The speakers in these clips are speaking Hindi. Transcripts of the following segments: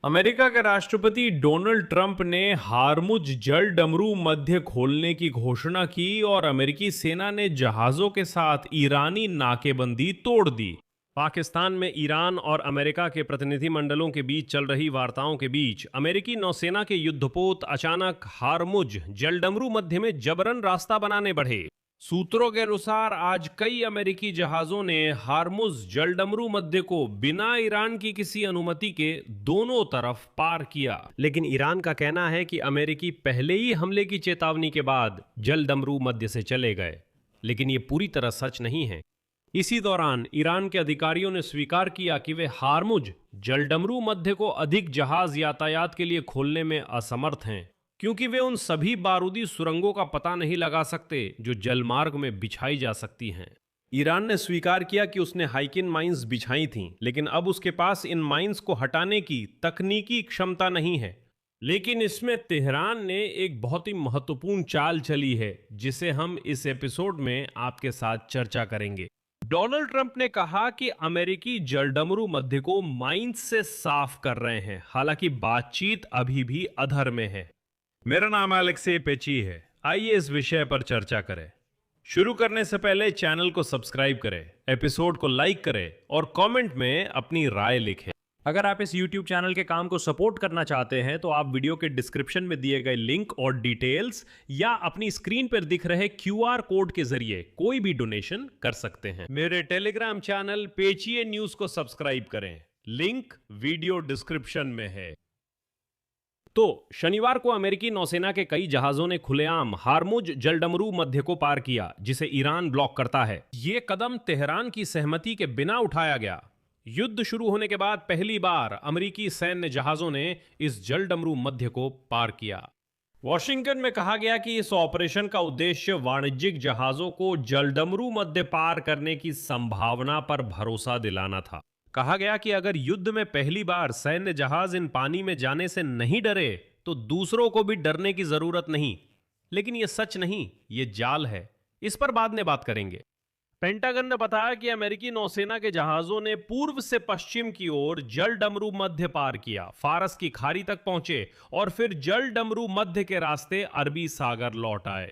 अमेरिका के राष्ट्रपति डोनाल्ड ट्रंप ने हार्मुज जल डमरू मध्य खोलने की घोषणा की और अमेरिकी सेना ने जहाजों के साथ ईरानी नाकेबंदी तोड़ दी। पाकिस्तान में ईरान और अमेरिका के प्रतिनिधिमंडलों के बीच चल रही वार्ताओं के बीच अमेरिकी नौसेना के युद्धपोत अचानक हार्मुज जलडमरू मध्य में जबरन रास्ता बनाने बढ़े। सूत्रों के अनुसार आज कई अमेरिकी जहाजों ने हार्मुज जलडमरू मध्य को बिना ईरान की किसी अनुमति के दोनों तरफ पार किया, लेकिन ईरान का कहना है कि अमेरिकी पहले ही हमले की चेतावनी के बाद जलडमरू मध्य से चले गए, लेकिन ये पूरी तरह सच नहीं है। इसी दौरान ईरान के अधिकारियों ने स्वीकार किया कि वे हार्मुज जलडमरू मध्य को अधिक जहाज यातायात के लिए खोलने में असमर्थ हैं, क्योंकि वे उन सभी बारूदी सुरंगों का पता नहीं लगा सकते जो जलमार्ग में बिछाई जा सकती हैं। ईरान ने स्वीकार किया कि उसने हाइकिन माइंस बिछाई थीं, लेकिन अब उसके पास इन माइंस को हटाने की तकनीकी क्षमता नहीं है। लेकिन इसमें तेहरान ने एक बहुत ही महत्वपूर्ण चाल चली है, जिसे हम इस एपिसोड में आपके साथ चर्चा करेंगे। डोनाल्ड ट्रंप ने कहा कि अमेरिकी जलडमरू मध्य को माइंस से साफ कर रहे हैं, हालांकि बातचीत अभी भी अधर में है। मेरा नाम अलेक्से पेची है। आइए इस विषय पर चर्चा करें। शुरू करने से पहले चैनल को सब्सक्राइब करें, एपिसोड को लाइक करें और कमेंट में अपनी राय लिखें। अगर आप इस YouTube चैनल के काम को सपोर्ट करना चाहते हैं तो आप वीडियो के डिस्क्रिप्शन में दिए गए लिंक और डिटेल्स या अपनी स्क्रीन पर दिख रहे QR कोड के जरिए कोई भी डोनेशन कर सकते हैं। मेरे टेलीग्राम चैनल पेचिए न्यूज को सब्सक्राइब करें, लिंक वीडियो डिस्क्रिप्शन में है। तो शनिवार को अमेरिकी नौसेना के कई जहाजों ने खुलेआम हार्मुज जलडमरू मध्य को पार किया, जिसे ईरान ब्लॉक करता है। यह कदम तेहरान की सहमति के बिना उठाया गया। युद्ध शुरू होने के बाद पहली बार अमेरिकी सैन्य जहाजों ने इस जलडमरू मध्य को पार किया। वॉशिंगटन में कहा गया कि इस ऑपरेशन का उद्देश्य वाणिज्यिक जहाजों को जलडमरू मध्य पार करने की संभावना पर भरोसा दिलाना था। कहा गया कि अगर युद्ध में पहली बार सैन्य जहाज इन पानी में जाने से नहीं डरे तो दूसरों को भी डरने की जरूरत नहीं। लेकिन यह सच नहीं, यह जाल है। इस पर बाद में बात करेंगे। पेंटागन ने बताया कि अमेरिकी नौसेना के जहाजों ने पूर्व से पश्चिम की ओर जलडमरू मध्य पार किया, फारस की खाड़ी तक पहुंचे और फिर जलडमरू मध्य के रास्ते अरबी सागर लौट आए।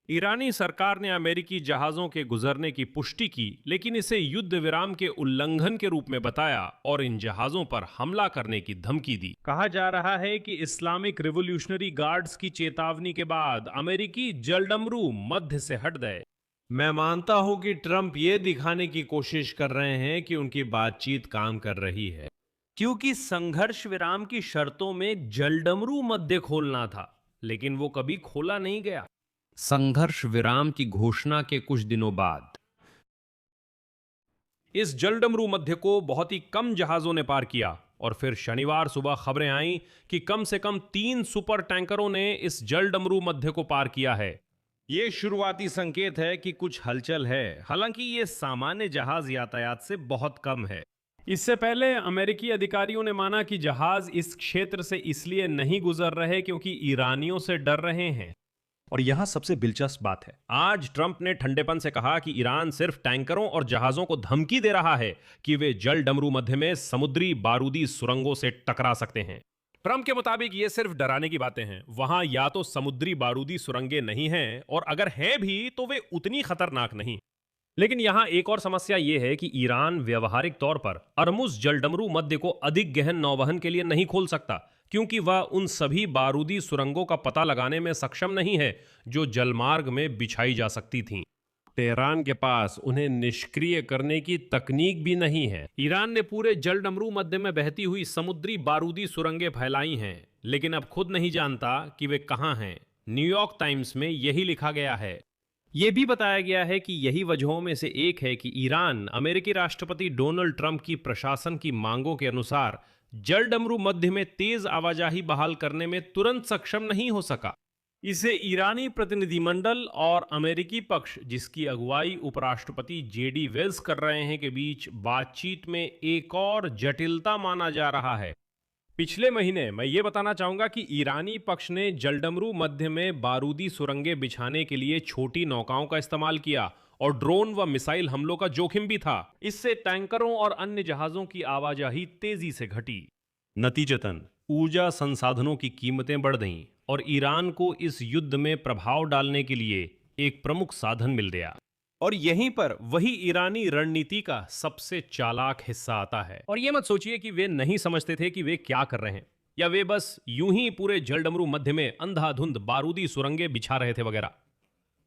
ईरानी सरकार ने अमेरिकी जहाजों के गुजरने की पुष्टि की, लेकिन इसे युद्ध विराम के उल्लंघन के रूप में बताया और इन जहाजों पर हमला करने की धमकी दी। कहा जा रहा है कि इस्लामिक रिवोल्यूशनरी गार्ड्स की चेतावनी के बाद अमेरिकी जलडमरू मध्य से हट गए। मैं मानता हूं कि ट्रंप ये दिखाने की कोशिश कर रहे हैं कि उनकी बातचीत काम कर रही है, क्योंकि संघर्ष विराम की शर्तों में जलडमरू मध्य खोलना था, लेकिन वो कभी खोला नहीं गया। संघर्ष विराम की घोषणा के कुछ दिनों बाद इस जलडमरू मध्य को बहुत ही कम जहाजों ने पार किया और फिर शनिवार सुबह खबरें आईं कि कम से कम 3 सुपर टैंकरों ने इस जलडमरू मध्य को पार किया है। यह शुरुआती संकेत है कि कुछ हलचल है, हालांकि यह सामान्य जहाज यातायात से बहुत कम है। इससे पहले अमेरिकी अधिकारियों ने माना कि जहाज इस क्षेत्र से इसलिए नहीं गुजर रहे क्योंकि ईरानियों से डर रहे हैं। और यहां सबसे दिलचस्प बात है, आज ट्रंप ने ठंडेपन से कहा कि ईरान सिर्फ टैंकरों और जहाजों को धमकी दे रहा है कि वे जलडमरू मध्य में समुद्री बारूदी सुरंगों से टकरा सकते हैं। ट्रंप के मुताबिक ये सिर्फ डराने की बातें हैं। वहां या तो समुद्री बारूदी सुरंगें नहीं हैं, और अगर हैं भी तो वे उतनी खतरनाक नहीं। लेकिन यहां एक और समस्या यह है कि ईरान व्यवहारिक तौर पर अर्मुज जलडमरू मध्य को अधिक गहन नौवहन के लिए नहीं खोल सकता, क्योंकि वह उन सभी बारूदी सुरंगों का पता लगाने में सक्षम नहीं है जो जलमार्ग में बिछाई जा सकती थीं। तेहरान के पास उन्हें निष्क्रिय करने की तकनीक भी नहीं है। ईरान ने पूरे जलडमरू मध्य में बहती हुई समुद्री बारूदी सुरंगें फैलाई हैं, लेकिन अब खुद नहीं जानता कि वे कहां हैं। न्यूयॉर्क टाइम्स में यही लिखा गया है। यह भी बताया गया है कि यही वजहों में से एक है कि ईरान अमेरिकी राष्ट्रपति डोनाल्ड ट्रंप की प्रशासन की मांगों के अनुसार जलडमरू मध्य में तेज आवाजाही बहाल करने में तुरंत सक्षम नहीं हो सका। इसे ईरानी प्रतिनिधिमंडल और अमेरिकी पक्ष, जिसकी अगुवाई उपराष्ट्रपति जेडी वेंस कर रहे हैं, के बीच बातचीत में एक और जटिलता माना जा रहा है। पिछले महीने मैं ये बताना चाहूंगा कि ईरानी पक्ष ने जलडमरू मध्य में बारूदी सुरंगें बिछाने के लिए छोटी नौकाओं का इस्तेमाल किया और ड्रोन व मिसाइल हमलों का जोखिम भी था। इससे टैंकरों और अन्य जहाजों की आवाजाही तेजी से घटी। नतीजतन ऊर्जा संसाधनों की कीमतें बढ़ गईं और ईरान को इस युद्ध में प्रभाव डालने के लिए एक प्रमुख साधन मिल गया। और यहीं पर वही ईरानी रणनीति का सबसे चालाक हिस्सा आता है। और ये मत सोचिए कि वे नहीं समझते थे कि वे क्या कर रहे हैं, या वे बस यूं ही पूरे जलडमरू मध्य में अंधाधुंध बारूदी सुरंगें बिछा रहे थे वगैरह।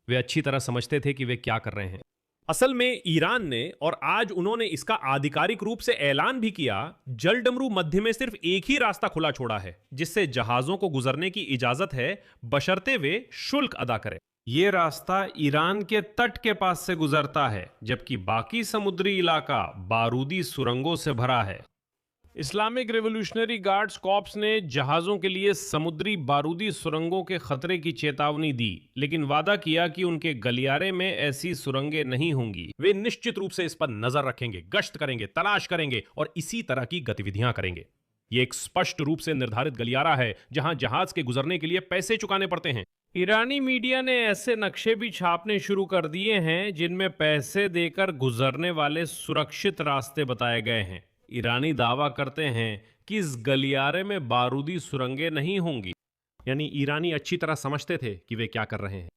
वे अच्छी तरह समझते थे कि वे क्या कर रहे हैं। असल में ईरान ने, और आज उन्होंने इसका आधिकारिक रूप से ऐलान भी किया, जलडमरू मध्य में सिर्फ एक ही रास्ता खुला छोड़ा है जिससे जहाजों को गुजरने की इजाजत है, बशर्ते वे शुल्क अदा करें। यह रास्ता ईरान के तट के पास से गुजरता है, जबकि बाकी समुद्री इलाका बारूदी सुरंगों से भरा है। इस्लामिक रिवॉल्यूशनरी गार्ड्स कॉर्प्स ने जहाजों के लिए समुद्री बारूदी सुरंगों के खतरे की चेतावनी दी, लेकिन वादा किया कि उनके गलियारे में ऐसी सुरंगें नहीं होंगी। वे निश्चित रूप से इस पर नजर रखेंगे, गश्त करेंगे, तलाश करेंगे और इसी तरह की गतिविधियां करेंगे। ये एक स्पष्ट रूप से निर्धारित गलियारा है जहां जहाज के गुजरने के लिए पैसे चुकाने पड़ते हैं। ईरानी मीडिया ने ऐसे नक्शे भी छापने शुरू कर दिए हैं जिनमें पैसे देकर गुजरने वाले सुरक्षित रास्ते बताए गए हैं। ईरानी दावा करते हैं कि इस गलियारे में बारूदी सुरंगें नहीं होंगी। यानी ईरानी अच्छी तरह समझते थे कि वे क्या कर रहे हैं।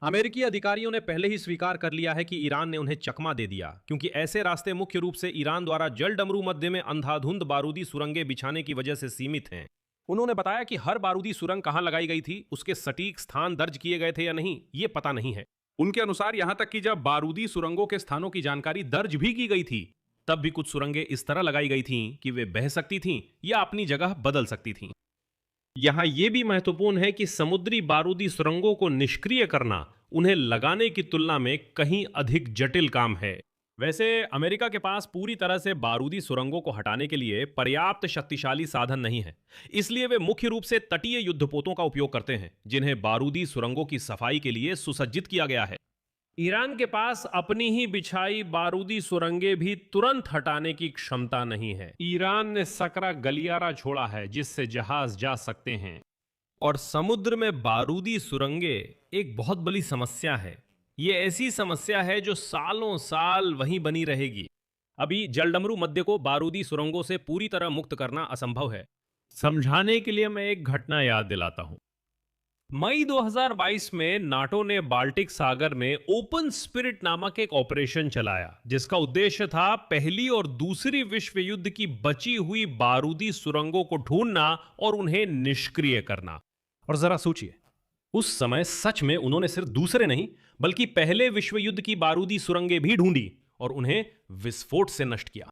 अमेरिकी अधिकारियों ने पहले ही स्वीकार कर लिया है कि ईरान ने उन्हें चकमा दे दिया, क्योंकि ऐसे रास्ते मुख्य रूप से ईरान द्वारा जलडमरू मध्य में अंधाधुंध बारूदी सुरंगें बिछाने की वजह से सीमित हैं। उन्होंने बताया कि हर बारूदी सुरंग कहां लगाई गई थी, उसके सटीक स्थान दर्ज किए गए थे या नहीं, ये पता नहीं है। उनके अनुसार यहां तक कि जब बारूदी सुरंगों के स्थानों की जानकारी दर्ज भी की गई थी, तब भी कुछ सुरंगें इस तरह लगाई गई थीं कि वे बह सकती थीं या अपनी जगह बदल सकती थीं। यहां यह भी महत्वपूर्ण है कि समुद्री बारूदी सुरंगों को निष्क्रिय करना उन्हें लगाने की तुलना में कहीं अधिक जटिल काम है। वैसे अमेरिका के पास पूरी तरह से बारूदी सुरंगों को हटाने के लिए पर्याप्त शक्तिशाली साधन नहीं है, इसलिए वे मुख्य रूप से तटीय युद्धपोतों का उपयोग करते हैं, जिन्हें बारूदी सुरंगों की सफाई के लिए सुसज्जित किया गया है। ईरान के पास अपनी ही बिछाई बारूदी सुरंगें भी तुरंत हटाने की क्षमता नहीं है। ईरान ने सकरा गलियारा छोड़ा है जिससे जहाज जा सकते हैं, और समुद्र में बारूदी सुरंगें एक बहुत बड़ी समस्या है। ये ऐसी समस्या है जो सालों साल वहीं बनी रहेगी। अभी जलडमरू मध्य को बारूदी सुरंगों से पूरी तरह मुक्त करना असंभव है। समझाने के लिए मैं एक घटना याद दिलाता हूं। मई 2022 में नाटो ने बाल्टिक सागर में ओपन स्पिरिट नामक एक ऑपरेशन चलाया, जिसका उद्देश्य था पहली और दूसरी विश्व युद्ध की बची हुई बारूदी सुरंगों को ढूंढना और उन्हें निष्क्रिय करना। और जरा सोचिए, उस समय सच में उन्होंने सिर्फ दूसरे नहीं बल्कि पहले विश्व युद्ध की बारूदी सुरंगें भी ढूंढी और उन्हें विस्फोट से नष्ट किया।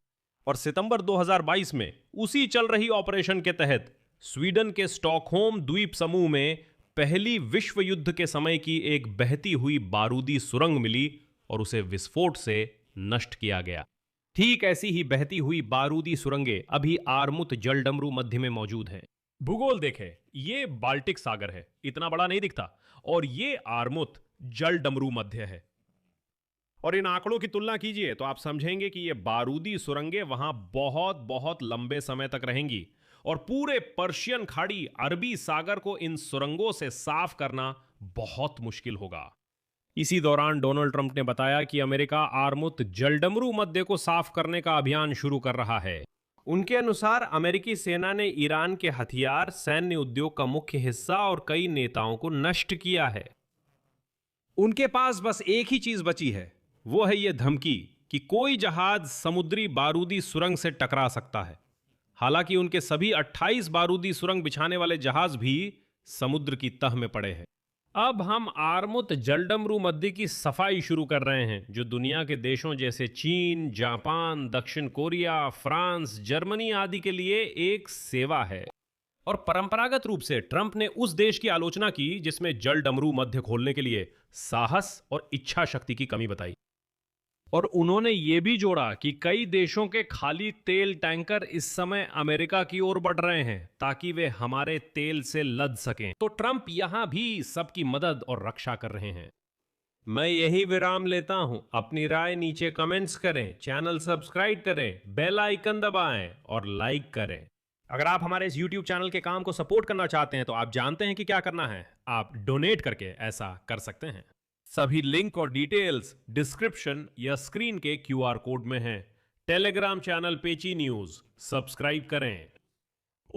और सितंबर 2022 में उसी चल रही ऑपरेशन के तहत स्वीडन के स्टॉकहोम द्वीप समूह में पहली विश्व युद्ध के समय की एक बहती हुई बारूदी सुरंग मिली और उसे विस्फोट से नष्ट किया गया। ठीक ऐसी ही बहती हुई बारूदी सुरंगें अभी आरमुत जलडमरू मध्य में मौजूद हैं। भूगोल देखें, ये बाल्टिक सागर है, इतना बड़ा नहीं दिखता, और ये आरमुत जलडमरू मध्य है। और इन आंकड़ों की तुलना कीजिए तो आप समझेंगे कि ये बारूदी सुरंगें वहां बहुत बहुत लंबे समय तक रहेंगी, और पूरे पर्शियन खाड़ी, अरबी सागर को इन सुरंगों से साफ करना बहुत मुश्किल होगा। इसी दौरान डोनाल्ड ट्रंप ने बताया कि अमेरिका आरमुत जलडमरू मध्य को साफ करने का अभियान शुरू कर रहा है। उनके अनुसार अमेरिकी सेना ने ईरान के हथियार, सैन्य उद्योग का मुख्य हिस्सा और कई नेताओं को नष्ट किया है। उनके पास बस एक ही चीज बची है, वो है ये धमकी कि कोई जहाज समुद्री बारूदी सुरंग से टकरा सकता है। हालांकि उनके सभी 28 बारूदी सुरंग बिछाने वाले जहाज भी समुद्र की तह में पड़े हैं। अब हम आरमुत जलडमरू मध्य की सफाई शुरू कर रहे हैं, जो दुनिया के देशों जैसे चीन, जापान, दक्षिण कोरिया, फ्रांस, जर्मनी आदि के लिए एक सेवा है। और परंपरागत रूप से ट्रंप ने उस देश की आलोचना की जिसमें जलडमरू मध्य खोलने के लिए साहस और इच्छा शक्ति की कमी बताई। और उन्होंने ये भी जोड़ा कि कई देशों के खाली तेल टैंकर इस समय अमेरिका की ओर बढ़ रहे हैं ताकि वे हमारे तेल से लद सकें। तो ट्रंप यहां भी सबकी मदद और रक्षा कर रहे हैं। मैं यही विराम लेता हूं। अपनी राय नीचे कमेंट्स करें, चैनल सब्सक्राइब करें, बेल आइकन दबाएं और लाइक करें। अगर आप हमारे इस YouTube चैनल के काम को सपोर्ट करना चाहते हैं तो आप जानते हैं कि क्या करना है। आप डोनेट करके ऐसा कर सकते हैं। सभी लिंक और डिटेल्स डिस्क्रिप्शन या स्क्रीन के QR कोड में हैं। टेलीग्राम चैनल पेची न्यूज सब्सक्राइब करें।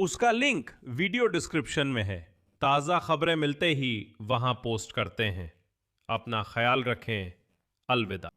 उसका लिंक वीडियो डिस्क्रिप्शन में है। ताज़ा खबरें मिलते ही वहां पोस्ट करते हैं। अपना ख्याल रखें। अलविदा।